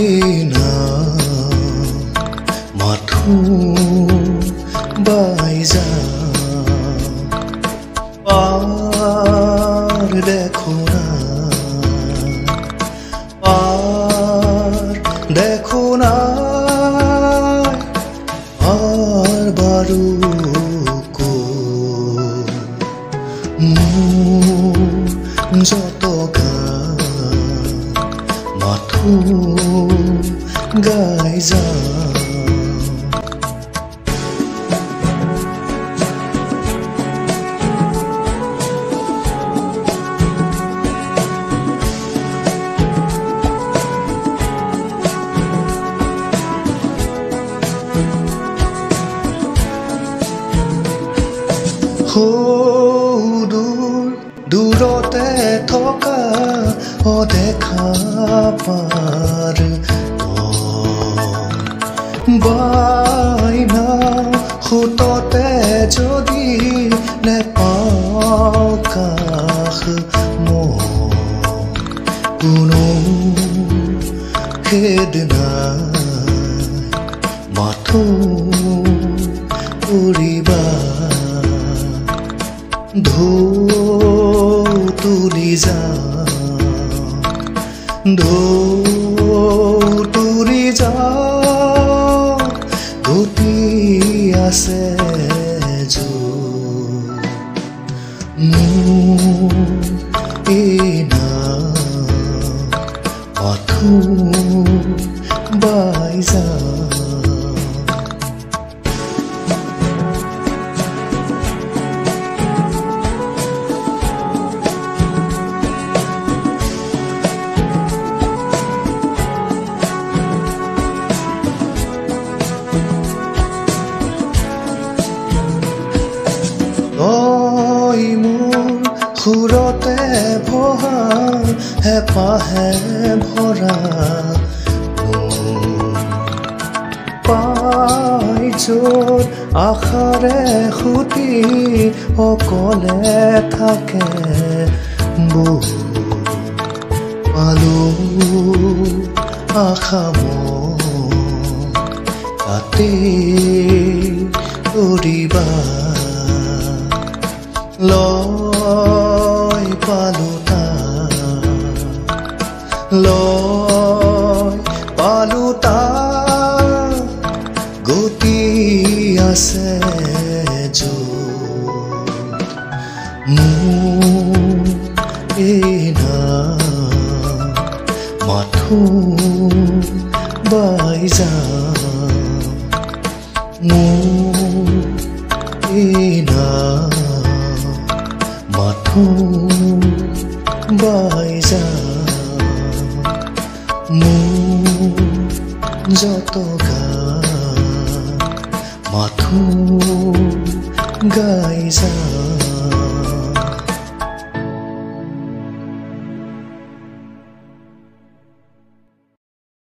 এনা মাথো বাইজা পাৰ দেখো না পাৰ দেখো না আৰ বাৰু যত গান মাথো গাই যা দূৰতে থকা অদেখা পাৰ বাইনা সুততে যদি নেপাওঁ কাষ কোনো সেইদিনা মাথো উৰিবা তুলি যা তুলি যা গতি আছে এনা মাথো বাই যা সুৰতে বহা হেঁপাহে ভৰা পাই য'ত আশাৰে সুতি অকলে থাকে বহু পালো আশা তাতে কৰিবা লয় পালোতা গতি আছে এনা মাথো বাই যা এনা মাথো বাই যা যত গান মাথো গাই যা।